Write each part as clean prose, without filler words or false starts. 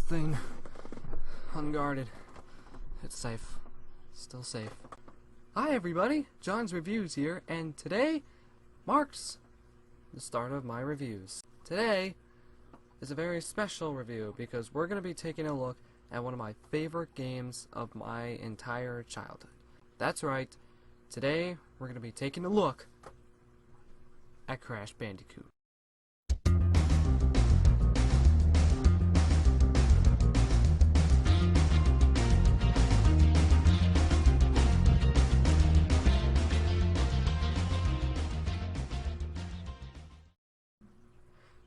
thing unguarded. It's safe. Still safe. Hi everybody, John's Reviews here, and today marks the start of my reviews. Today is a very special review because we're going to be taking a look at one of my favorite games of my entire childhood. That's right, today we're going to be taking a look at Crash Bandicoot.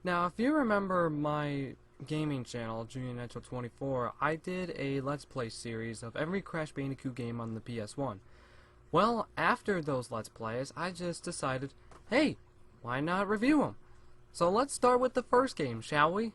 Now, if you remember my gaming channel, JuniorNitro 24, I did a Let's Play series of every Crash Bandicoot game on the PS1. Well, after those Let's Plays, I just decided, hey, why not review them? So let's start with the first game, shall we?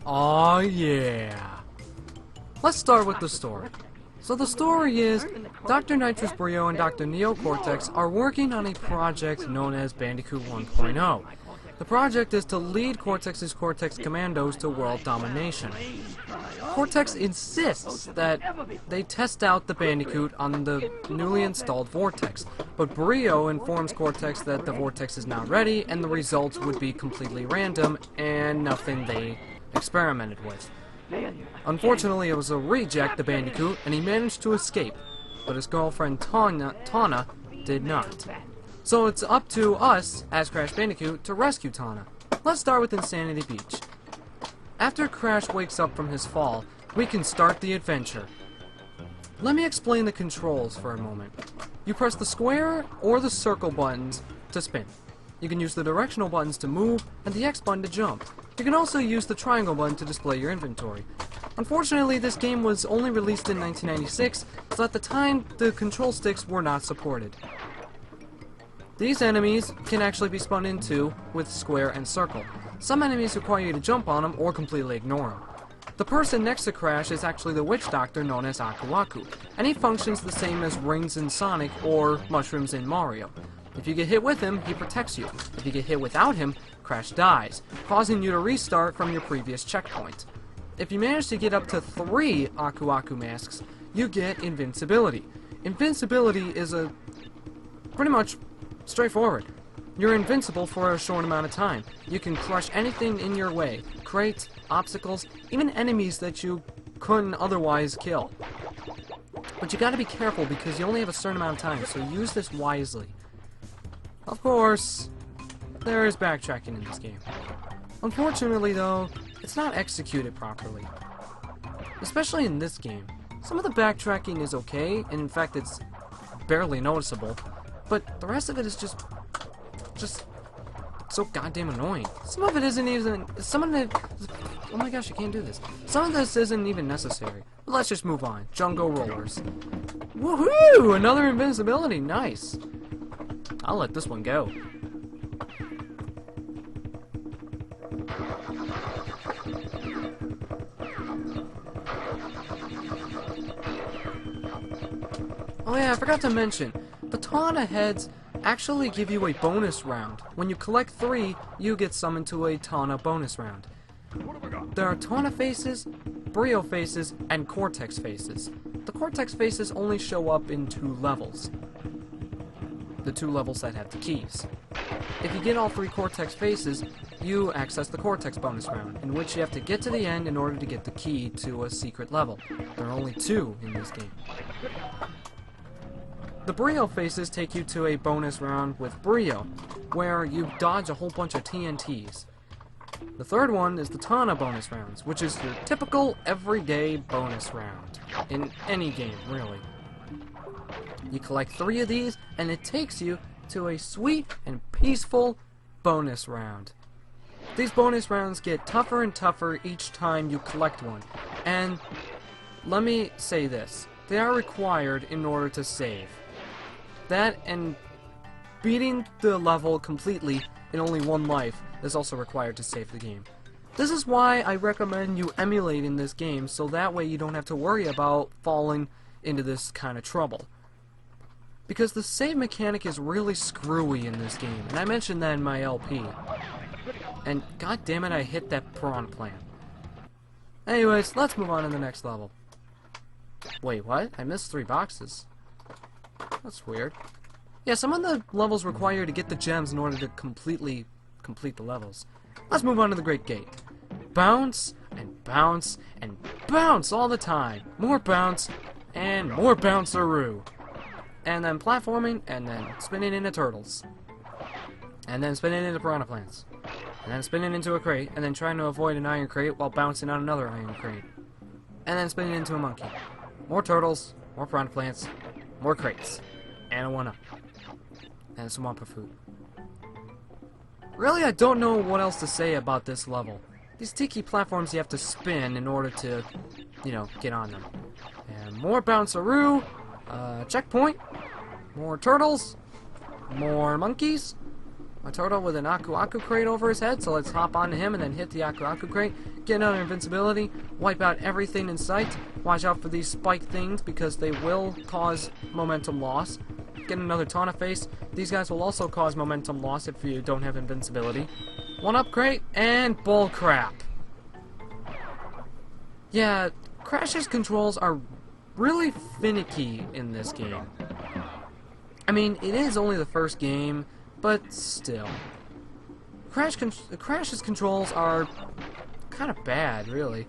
Oh yeah! Let's start with the story. So the story is, Dr. Nitrous Brio and Dr. Neo Cortex are working on a project known as Bandicoot 1.0. The project is to lead Cortex's Cortex Commandos to world domination. Cortex insists that they test out the Bandicoot on the newly installed Vortex, but Brio informs Cortex that the Vortex is not ready and the results would be completely random and nothing they experimented with. Unfortunately, it was a reject, the Bandicoot, and he managed to escape, but his girlfriend Tawna did not. So it's up to us, as Crash Bandicoot, to rescue Tawna. Let's start with Insanity Beach. After Crash wakes up from his fall, we can start the adventure. Let me explain the controls for a moment. You press the square or the circle buttons to spin. You can use the directional buttons to move, and the X button to jump. You can also use the triangle button to display your inventory. Unfortunately, this game was only released in 1996, so at the time, the control sticks were not supported. These enemies can actually be spun into with square and circle. Some enemies require you to jump on them or completely ignore them. The person next to Crash is actually the witch doctor known as Aku Aku, and he functions the same as rings in Sonic or mushrooms in Mario. If you get hit with him, he protects you. If you get hit without him, Crash dies, causing you to restart from your previous checkpoint. If you manage to get up to 3 Aku Aku masks, you get invincibility. Invincibility is pretty much straightforward. You're invincible for a short amount of time. You can crush anything in your way. Crates, obstacles, even enemies that you couldn't otherwise kill. But you gotta be careful because you only have a certain amount of time, so use this wisely. Of course, there is backtracking in this game. Unfortunately though, it's not executed properly. Especially in this game. Some of the backtracking is okay, and in fact it's barely noticeable, but the rest of it is just so goddamn annoying. Some of it isn't even, oh my gosh, I can't do this. Some of this isn't even necessary. But let's just move on. Jungle Rollers. Woohoo! Another invincibility, nice. I'll let this one go. Oh yeah, I forgot to mention, the Tawna heads actually give you a bonus round. When you collect 3, you get summoned to a Tawna bonus round. There are Tawna faces, Brio faces, and Cortex faces. The Cortex faces only show up in 2 levels. The 2 levels that have the keys. If you get all 3 Cortex faces, you access the Cortex bonus round, in which you have to get to the end in order to get the key to a secret level. There are only 2 in this game. The Brio faces take you to a bonus round with Brio. where you dodge a whole bunch of TNTs. The third one is the Tana bonus rounds, which is your typical everyday bonus round in any game, really. You collect 3 of these, and it takes you to a sweet and peaceful bonus round. These bonus rounds get tougher and tougher each time you collect one, and let me say this, they are required in order to save. That and beating the level completely in only 1 life is also required to save the game. This is why I recommend you emulating this game, so that way you don't have to worry about falling into this kind of trouble. Because the save mechanic is really screwy in this game, and I mentioned that in my LP. And god damn it, I hit that prawn plant. Anyways, let's move on to the next level. Wait, what? I missed 3 boxes. That's weird. Yeah, some of the levels require you to get the gems in order to complete the levels. Let's move on to the Great Gate. Bounce, and bounce, and bounce all the time. More bounce, and more bounceroo. And then platforming, and then spinning into turtles. And then spinning into piranha plants. And then spinning into a crate, and then trying to avoid an iron crate while bouncing on another iron crate. And then spinning into a monkey. More turtles, more piranha plants, more crates. And a 1-up. And some Wampa food. Really, I don't know what else to say about this level. These tiki platforms you have to spin in order to, you know, get on them. And more bounceroo, checkpoint, more turtles, more monkeys, a turtle with an Aku Aku crate over his head, so let's hop onto him and then hit the Aku Aku crate, get another invincibility, wipe out everything in sight, watch out for these spike things because they will cause momentum loss. Get another Tana face. These guys will also cause momentum loss if you don't have invincibility. 1-up crate, and bull crap. Yeah, Crash's controls are really finicky in this game. I mean, it is only the first game, but still. Crash's controls are kind of bad, really.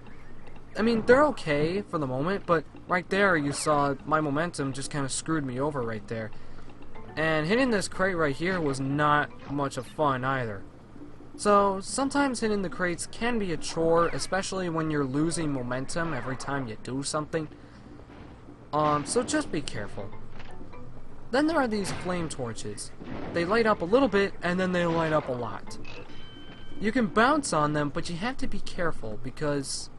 I mean, they're okay for the moment, but right there you saw my momentum just kind of screwed me over right there. And hitting this crate right here was not much of fun either. So, sometimes hitting the crates can be a chore, especially when you're losing momentum every time you do something. So just be careful. Then there are these flame torches. They light up a little bit, and then they light up a lot. You can bounce on them, but you have to be careful because,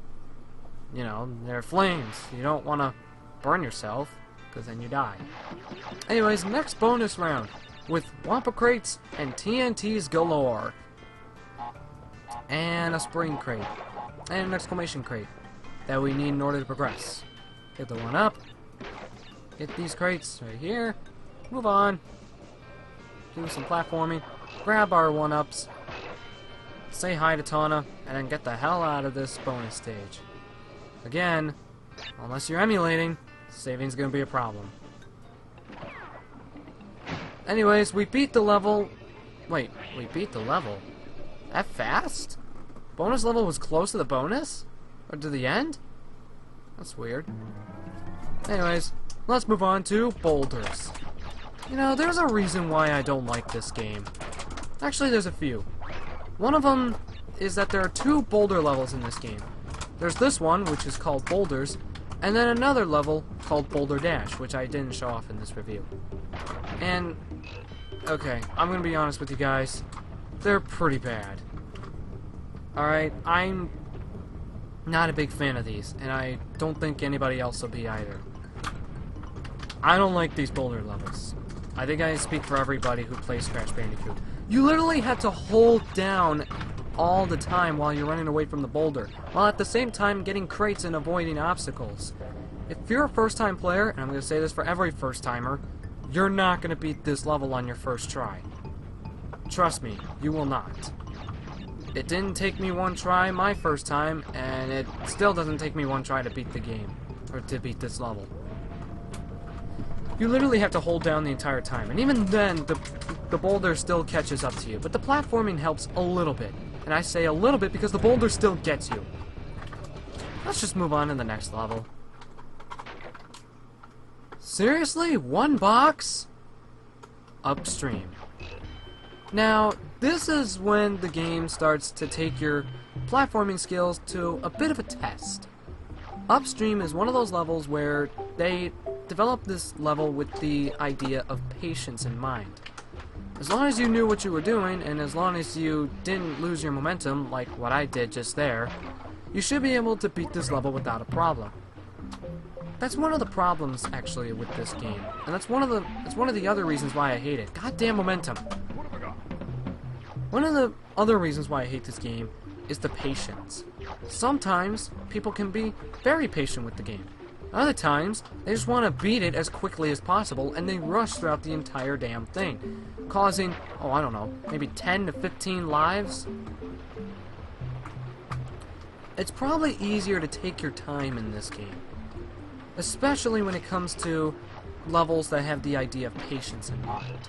you know, they're flames. You don't want to burn yourself, because then you die. Anyways, next bonus round with Wampa crates and TNTs galore. And a spring crate. And an exclamation crate that we need in order to progress. Get the 1-up. Get these crates right here. Move on. Do some platforming. Grab our 1-ups. Say hi to Tana. And then get the hell out of this bonus stage. Again, unless you're emulating, saving's gonna be a problem. Anyways, we beat the level. Wait, we beat the level? That fast? Bonus level was close to the bonus? Or to the end? That's weird. Anyways, let's move on to boulders. You know, there's a reason why I don't like this game. Actually, there's a few. One of them is that there are 2 boulder levels in this game. There's this one, which is called Boulders, and then another level called Boulder Dash, which I didn't show off in this review. And, okay, I'm gonna be honest with you guys. They're pretty bad. Alright, I'm not a big fan of these, and I don't think anybody else will be either. I don't like these boulder levels. I think I speak for everybody who plays Crash Bandicoot. You literally have to hold down all the time while you're running away from the boulder, while at the same time getting crates and avoiding obstacles. If you're a first-time player, and I'm going to say this for every first-timer, you're not going to beat this level on your first try. Trust me, you will not. It didn't take me 1 try my first time, and it still doesn't take me 1 try to beat the game, or to beat this level. You literally have to hold down the entire time, and even then, the boulder still catches up to you, but the platforming helps a little bit. And I say a little bit because the boulder still gets you. Let's just move on to the next level. Seriously? 1 box? Upstream. Now, this is when the game starts to take your platforming skills to a bit of a test. Upstream is one of those levels where they developed this level with the idea of patience in mind. As long as you knew what you were doing, and as long as you didn't lose your momentum, like what I did just there, you should be able to beat this level without a problem. That's one of the problems, actually, with this game. And that's one of the other reasons why I hate it. Goddamn momentum. One of the other reasons why I hate this game is the patience. Sometimes people can be very patient with the game. Other times, they just want to beat it as quickly as possible, and they rush throughout the entire damn thing, causing, oh, I don't know, maybe 10 to 15 lives? It's probably easier to take your time in this game, especially when it comes to levels that have the idea of patience in mind.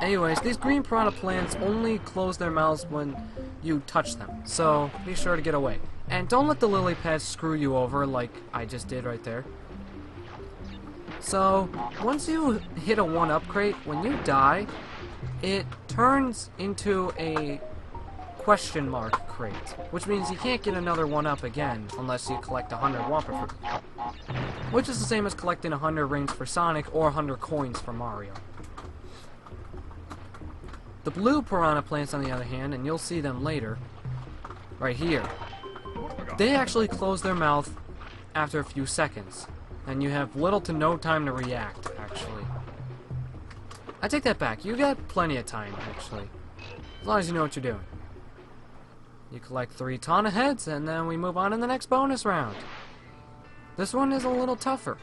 Anyways, these green piranha plants only close their mouths when you touch them, so be sure to get away. And don't let the lily pads screw you over like I just did right there. So, once you hit a 1-up crate, when you die, it turns into a question mark crate, which means you can't get another 1-up again unless you collect 100 Whopper fruit, which is the same as collecting 100 rings for Sonic or 100 coins for Mario. The blue piranha plants, on the other hand, and you'll see them later, right here, they actually close their mouth after a few seconds, and you have little to no time to react, actually. I take that back, you got plenty of time, actually, as long as you know what you're doing. You collect 3 Tawna heads, and then we move on to the next bonus round. This one is a little tougher.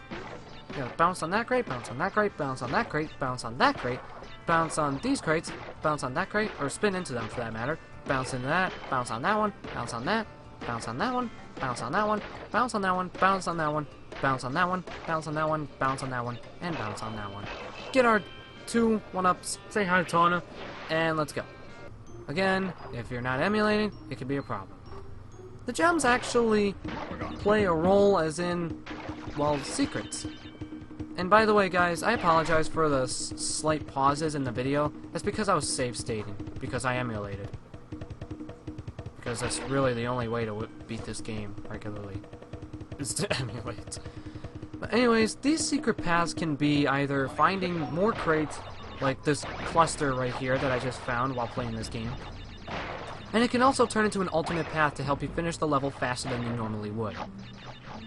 You gotta bounce on that crate, bounce on that crate, bounce on that crate, bounce on that crate, bounce on these crates, bounce on that crate, or spin into them for that matter, bounce into that, bounce on that one, bounce on that, bounce on that one, bounce on that one, bounce on that one, bounce on that one, bounce on that one, bounce on that one, bounce on that one, and bounce on that one. Get our 2 1-ups, say hi to Tawna, and let's go. Again, if you're not emulating, it could be a problem. The gems actually play a role as in, well, secrets. And by the way, guys, I apologize for the slight pauses in the video. That's because I was save stating, because I emulated. Because that's really the only way to beat this game regularly, is to emulate. But anyways, these secret paths can be either finding more crates, like this cluster right here that I just found while playing this game. And it can also turn into an alternate path to help you finish the level faster than you normally would.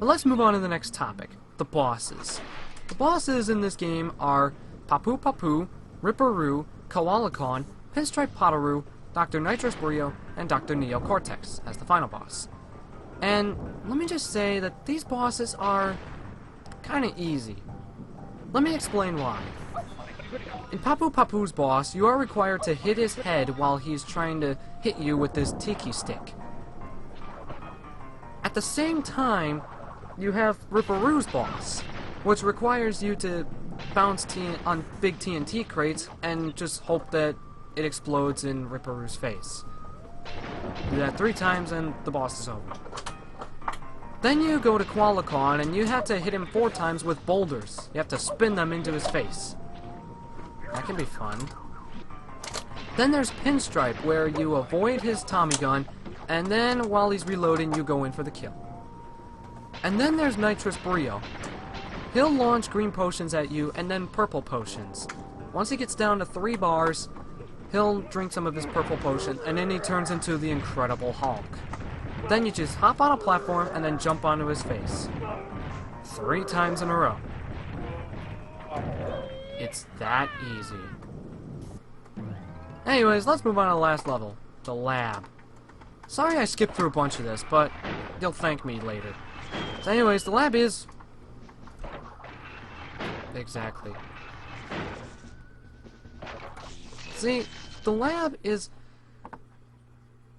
But let's move on to the next topic, the bosses. The bosses in this game are Papu Papu, Ripperoo, Koalacon, Pinstripe Potaroo, Dr. Nitrous Brio, and Dr. Neo Cortex as the final boss. And let me just say that these bosses are kinda easy. Let me explain why. In Papu Papu's boss, you are required to hit his head while he's trying to hit you with this tiki stick. At the same time, you have Ripperoo's boss, which requires you to bounce on big TNT crates and just hope that it explodes in Ripperoo's face. Do that 3 times and the boss is over. Then you go to Koalacon and you have to hit him 4 times with boulders. You have to spin them into his face. That can be fun. Then there's Pinstripe, where you avoid his Tommy gun, and then while he's reloading, you go in for the kill. And then there's Nitrous Brio. He'll launch green potions at you, and then purple potions. Once he gets down to 3 bars, he'll drink some of his purple potion, and then he turns into the Incredible Hulk. Then you just hop on a platform, and then jump onto his face. 3 times in a row. It's that easy. Anyways, let's move on to the last level, the lab. Sorry I skipped through a bunch of this, but you'll thank me later. So anyways, the lab is... exactly. See, the lab is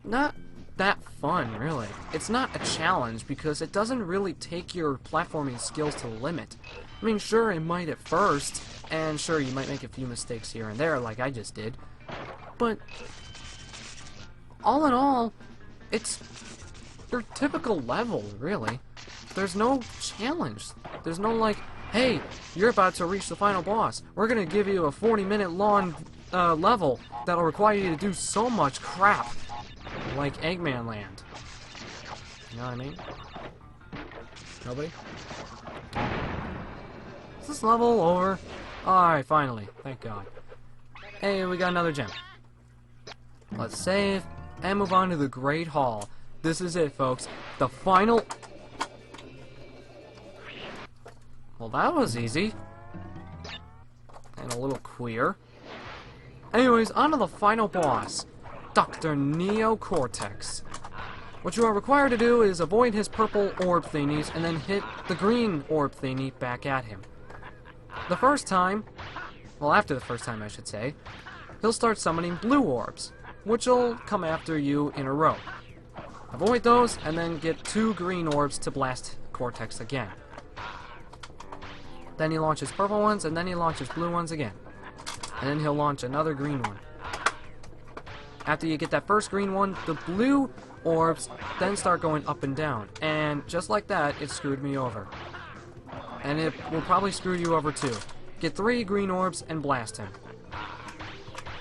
not that fun, really. It's not a challenge because it doesn't really take your platforming skills to the limit. I mean, sure, it might at first, and sure, you might make a few mistakes here and there, like I just did. But, all in all, it's your typical level, really. There's no challenge. There's no, like, hey, you're about to reach the final boss. We're gonna give you a 40-minute long level that'll require you to do so much crap. Like Eggman Land. You know what I mean? Nobody? Is this level over? Alright, finally. Thank God. Hey, we got another gem. Let's save and move on to the Great Hall. This is it, folks. The final... Well, that was easy. And a little queer. Anyways, on to the final boss. Dr. Neo Cortex. What you are required to do is avoid his purple orb thingies and then hit the green orb thingy back at him. The first time, well, after the first time I should say, he'll start summoning blue orbs, which will come after you in a row. Avoid those and then get 2 green orbs to blast Cortex again. Then he launches purple ones and then he launches blue ones again. And then he'll launch another green one. After you get that first green one, the blue orbs then start going up and down. And just like that, it screwed me over. And it will probably screw you over too. Get 3 green orbs and blast him.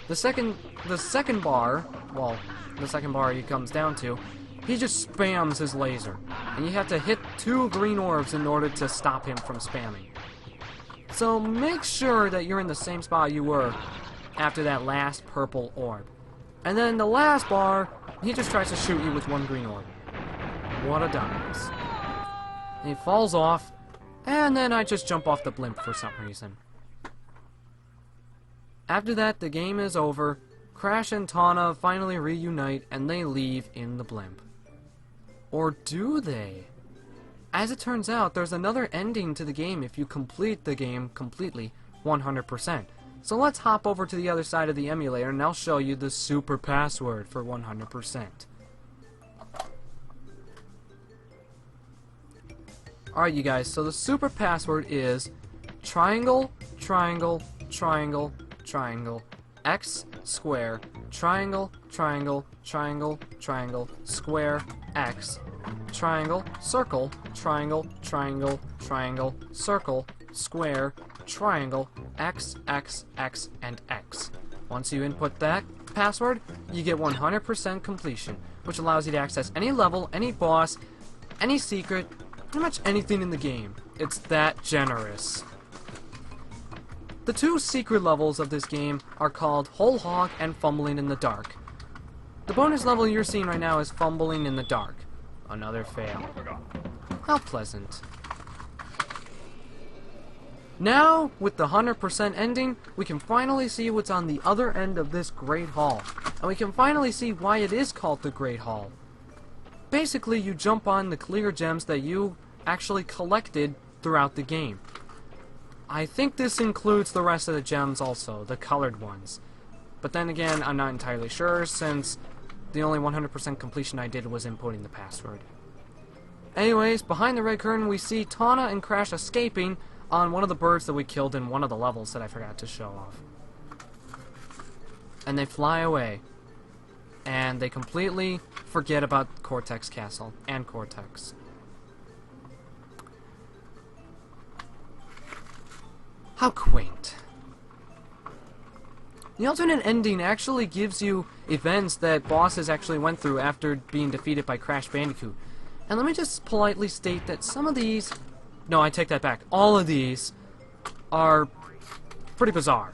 The second bar he comes down to, he just spams his laser. And you have to hit 2 green orbs in order to stop him from spamming. So make sure that you're in the same spot you were after that last purple orb. And then the last bar, he just tries to shoot you with 1 green orb. What a dumbass. He falls off, and then I just jump off the blimp for some reason. After that, the game is over. Crash and Tana finally reunite, and they leave in the blimp. Or do they? As it turns out, there's another ending to the game if you complete the game completely, 100%. So let's hop over to the other side of the emulator and I'll show you the super password for 100%. Alright you guys, so the super password is triangle, triangle, triangle, triangle, x, square, triangle, triangle, triangle, triangle, square, x, triangle, circle, triangle, triangle, triangle, circle, square, triangle, x, x, x, and x. Once you input that password, you get 100% completion, which allows you to access any level, any boss, any secret, pretty much anything in the game. It's that generous. The 2 secret levels of this game are called Whole Hog and Fumbling in the Dark. The bonus level you're seeing right now is Fumbling in the Dark. Another fail. How pleasant. Now, with the 100% ending, we can finally see what's on the other end of this Great Hall. And we can finally see why it is called the Great Hall. Basically, you jump on the clear gems that you actually collected throughout the game. I think this includes the rest of the gems also, the colored ones. But then again, I'm not entirely sure, since the only 100% completion I did was inputting the password. Anyways, behind the red curtain we see Tana and Crash escaping on one of the birds that we killed in one of the levels that I forgot to show off. And they fly away. And they completely forget about Cortex Castle and Cortex. How quaint. The alternate ending actually gives you events that bosses actually went through after being defeated by Crash Bandicoot. And let me just politely state that some of these... No, I take that back. All of these are pretty bizarre.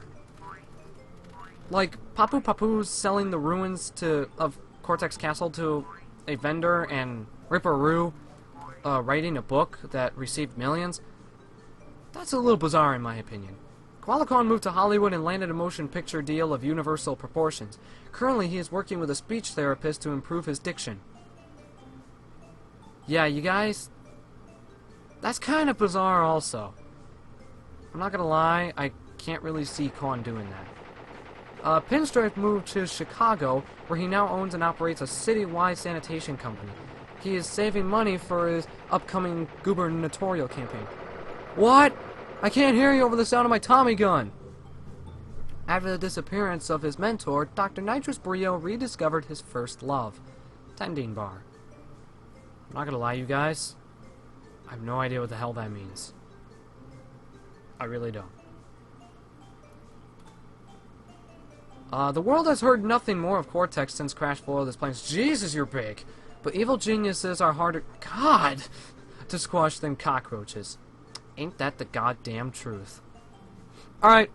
Like, Papu Papu's selling the ruins of Cortex Castle to a vendor, and Ripperoo writing a book that received millions. That's a little bizarre in my opinion. Qualicon moved to Hollywood and landed a motion picture deal of universal proportions. Currently, he is working with a speech therapist to improve his diction. Yeah, you guys, that's kind of bizarre also. I'm not gonna lie, I can't really see Con doing that. Pinstripe moved to Chicago, where he now owns and operates a citywide sanitation company. He is saving money for his upcoming gubernatorial campaign. What? I can't hear you over the sound of my Tommy gun! After the disappearance of his mentor, Dr. Nitrous Brio rediscovered his first love, Tending Bar. I'm not gonna lie, you guys, I have no idea what the hell that means. I really don't. The world has heard nothing more of Cortex since Crash foiled his plans. Jesus, you're big! But evil geniuses are harder, God, to squash than cockroaches. Ain't that the goddamn truth? Alright,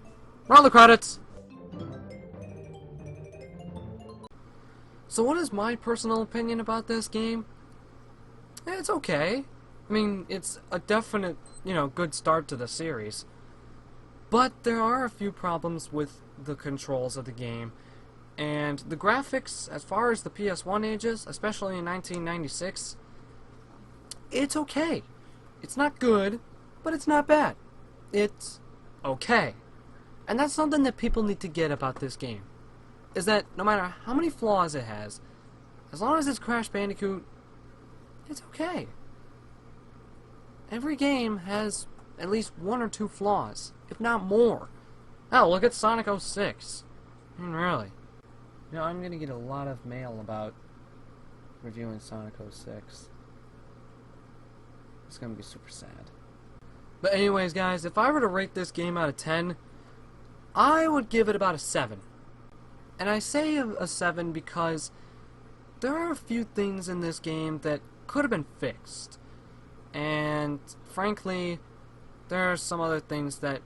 roll the credits! So what is my personal opinion about this game? It's okay. I mean, it's a definite, good start to the series. But there are a few problems with the controls of the game. And the graphics, as far as the PS1 ages, especially in 1996, it's okay. It's not good, but it's not bad. It's okay. And that's something that people need to get about this game. Is that no matter how many flaws it has, as long as it's Crash Bandicoot, it's okay. Every game has at least one or two flaws, if not more. Oh, look at Sonic 06. I mean, really. I'm gonna get a lot of mail about reviewing Sonic 06. It's gonna be super sad. But anyways, guys, if I were to rate this game out of 10, I would give it about a 7. And I say a 7 because there are a few things in this game that could have been fixed. And frankly, there are some other things that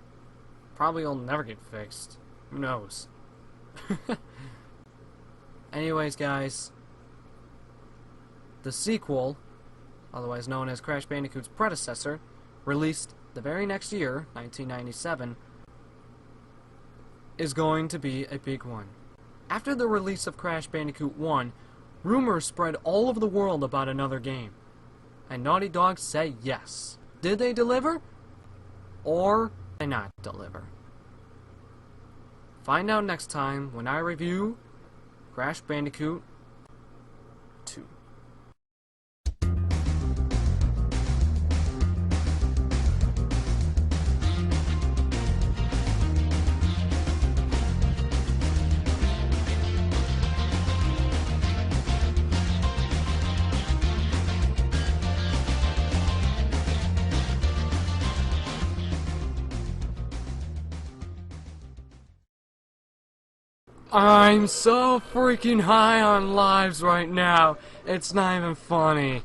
probably will never get fixed. Who knows? Anyways, guys, the sequel, otherwise known as Crash Bandicoot's predecessor, released the very next year, 1997, is going to be a big one. After the release of Crash Bandicoot 1, rumors spread all over the world about another game. And Naughty Dog said yes. Did they deliver? Or did they not deliver? Find out next time when I review Crash Bandicoot 2. I'm so freaking high on lives right now. It's not even funny.